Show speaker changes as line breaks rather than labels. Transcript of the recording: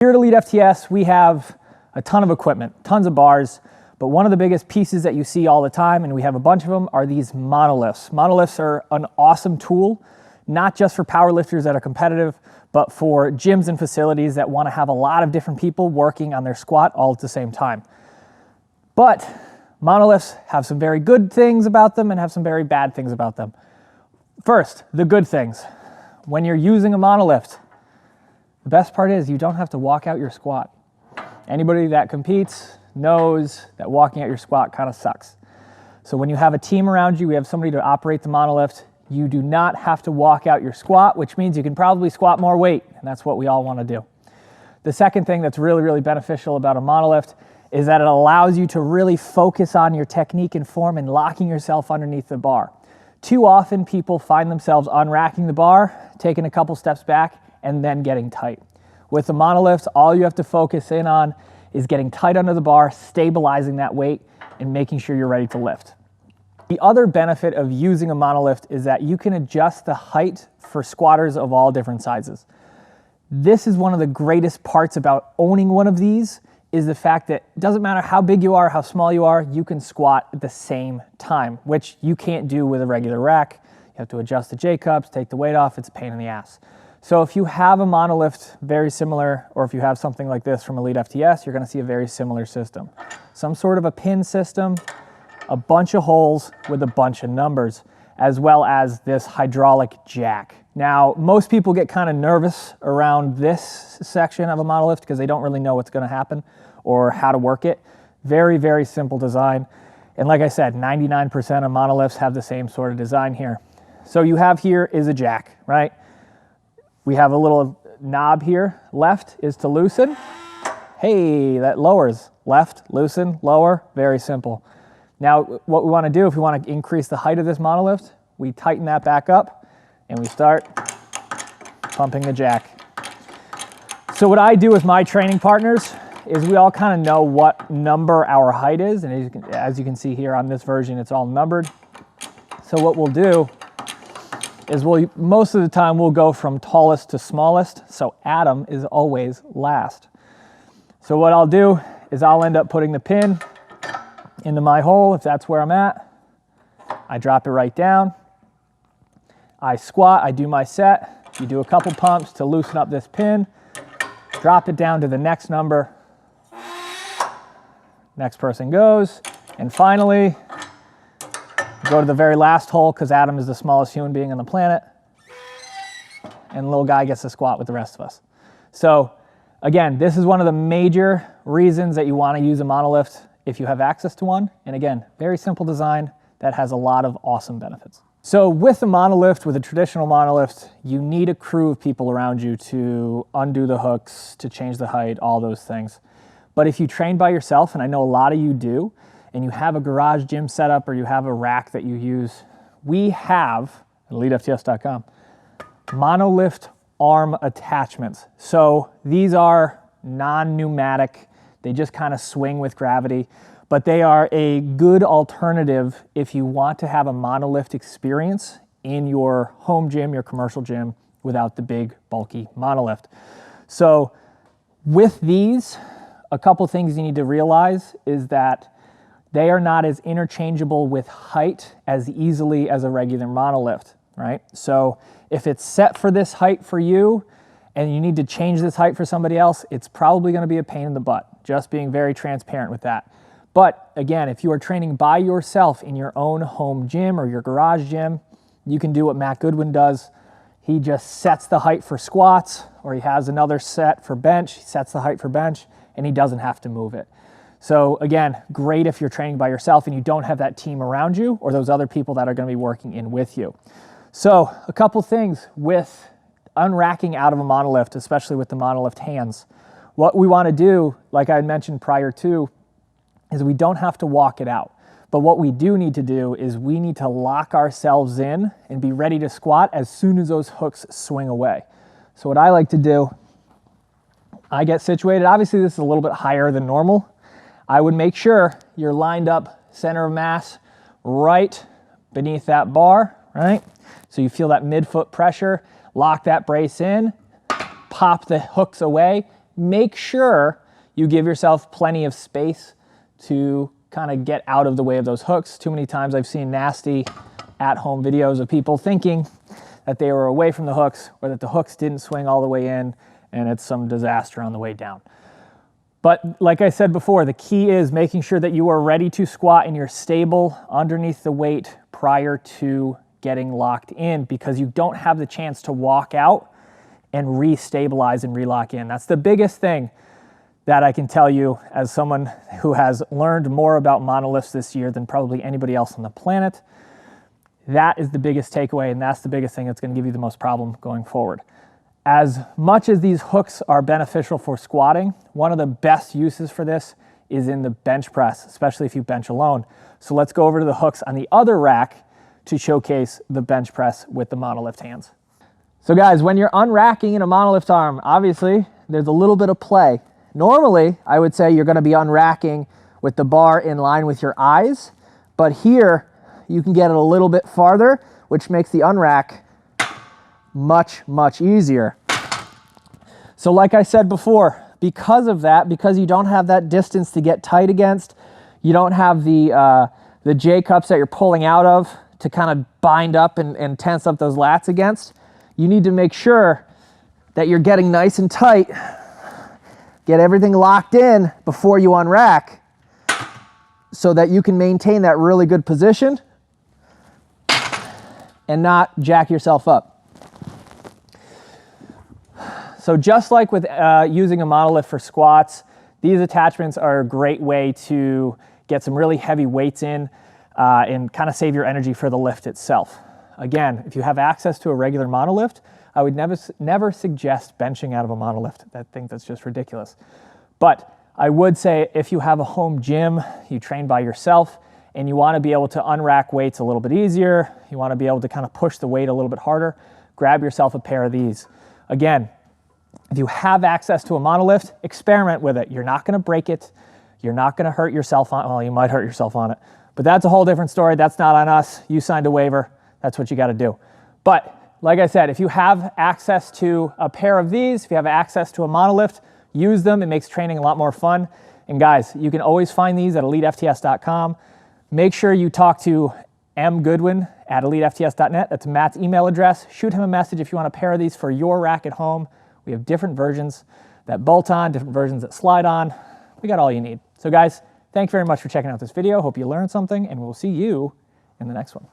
Here at Elite FTS, we have a ton of equipment, tons of bars, but one of the biggest pieces that you see all the time, and we have a bunch of them, are these monolifts. Monolifts are an awesome tool, not just for powerlifters that are competitive, but for gyms and facilities that want to have a lot of different people working on their squat all at the same time. But monolifts have some very good things about them and have some very bad things about them. First, the good things. When you're using a monolift, the best part is you don't have to walk out your squat. Anybody that competes knows that walking out your squat kind of sucks. So when you have a team around you, we have somebody to operate the monolift, you do not have to walk out your squat, which means you can probably squat more weight, and that's what we all want to do. The second thing that's really, really beneficial about a monolift is that it allows you to really focus on your technique and form and locking yourself underneath the bar. Too often people find themselves unracking the bar, taking a couple steps back, and then getting tight. With the monolifts, all you have to focus in on is getting tight under the bar, stabilizing that weight, and making sure you're ready to lift. The other benefit of using a monolift is that you can adjust the height for squatters of all different sizes. This is one of the greatest parts about owning one of these, is the fact that it doesn't matter how big you are, how small you are, you can squat at the same time, which you can't do with a regular rack. You have to adjust the J-cups, take the weight off, it's a pain in the ass. So if you have a monolift very similar, or if you have something like this from Elite FTS, you're gonna see a very similar system. Some sort of a pin system, a bunch of holes with a bunch of numbers, as well as this hydraulic jack. Now, most people get kind of nervous around this section of a monolift because they don't really know what's gonna happen or how to work it. Very, very simple design. And like I said, 99% of monolifts have the same sort of design here. So you have here is a jack, right? We have a little knob here. Left is to loosen. Hey, that lowers. Left, loosen, lower, very simple. Now, what we want to do, if we want to increase the height of this monolift, we tighten that back up and we start pumping the jack. So what I do with my training partners is we all kind of know what number our height is, and as you can see here on this version, it's all numbered. So what we'll do is most of the time we'll go from tallest to smallest, so Adam is always last. So what I'll do is I'll end up putting the pin into my hole, if that's where I'm at. I drop it right down. I squat, I do my set. You do a couple pumps to loosen up this pin, drop it down to the next number. Next person goes, and finally, go to the very last hole because Adam is the smallest human being on the planet, and the little guy gets to squat with the rest of us. So again, this is one of the major reasons that you want to use a monolift if you have access to one. And again, very simple design that has a lot of awesome benefits. So with a monolift, with a traditional monolift, you need a crew of people around you to undo the hooks, to change the height, all those things. But if you train by yourself, and I know a lot of you do, and you have a garage gym setup or you have a rack that you use, we have, at elitefts.com, monolift arm attachments. So these are non-pneumatic, they just kind of swing with gravity, but they are a good alternative if you want to have a monolift experience in your home gym, your commercial gym, without the big bulky monolift. So with these, a couple things you need to realize is that they are not as interchangeable with height as easily as a regular monolift, right? So if it's set for this height for you and you need to change this height for somebody else, it's probably gonna be a pain in the butt, just being very transparent with that. But again, if you are training by yourself in your own home gym or your garage gym, you can do what Matt Goodwin does. He just sets the height for squats, or he has another set for bench, he sets the height for bench, and he doesn't have to move it. So again, great if you're training by yourself and you don't have that team around you or those other people that are gonna be working in with you. So a couple things with unracking out of a monolift, especially with the monolift hands. What we wanna do, like I had mentioned prior to, is we don't have to walk it out. But what we do need to do is we need to lock ourselves in and be ready to squat as soon as those hooks swing away. So what I like to do, I get situated, obviously this is a little bit higher than normal. I would make sure you're lined up center of mass right beneath that bar, right? So you feel that midfoot pressure, lock that brace in, pop the hooks away, make sure you give yourself plenty of space to kind of get out of the way of those hooks. Too many times I've seen nasty at-home videos of people thinking that they were away from the hooks or that the hooks didn't swing all the way in, and it's some disaster on the way down. But like I said before, the key is making sure that you are ready to squat and you're stable underneath the weight prior to getting locked in, because you don't have the chance to walk out and re-stabilize and re-lock in. That's the biggest thing that I can tell you as someone who has learned more about monolifts this year than probably anybody else on the planet. That is the biggest takeaway, and that's the biggest thing that's going to give you the most problem going forward. As much as these hooks are beneficial for squatting, one of the best uses for this is in the bench press, especially if you bench alone. So let's go over to the hooks on the other rack to showcase the bench press with the Monolift hands. So guys, when you're unracking in a Monolift arm, obviously there's a little bit of play. Normally, I would say you're going to be unracking with the bar in line with your eyes, but here you can get it a little bit farther, which makes the unrack much, much easier. So like I said before, because of that, because you don't have that distance to get tight against, you don't have the J-cups that you're pulling out of to kind of bind up and tense up those lats against, you need to make sure that you're getting nice and tight, get everything locked in before you unrack so that you can maintain that really good position and not jack yourself up. So just like with using a monolift for squats, these attachments are a great way to get some really heavy weights in and kind of save your energy for the lift itself. Again, if you have access to a regular monolift, I would never suggest benching out of a monolift. I think that's just ridiculous. But I would say if you have a home gym, you train by yourself, and you want to be able to unrack weights a little bit easier, you want to be able to kind of push the weight a little bit harder, grab yourself a pair of these. Again, if you have access to a monolift, experiment with it. You're not going to break it. You're not going to hurt yourself on it. Well, you might hurt yourself on it, but that's a whole different story. That's not on us. You signed a waiver. That's what you got to do. But like I said, if you have access to a pair of these, if you have access to a monolift, use them. It makes training a lot more fun. And guys, you can always find these at elitefts.com. Make sure you talk to M. Goodwin at elitefts.net. That's Matt's email address. Shoot him a message if you want a pair of these for your rack at home. We have different versions that bolt on, different versions that slide on. We got all you need. So guys, thank you very much for checking out this video. Hope you learned something, and we'll see you in the next one.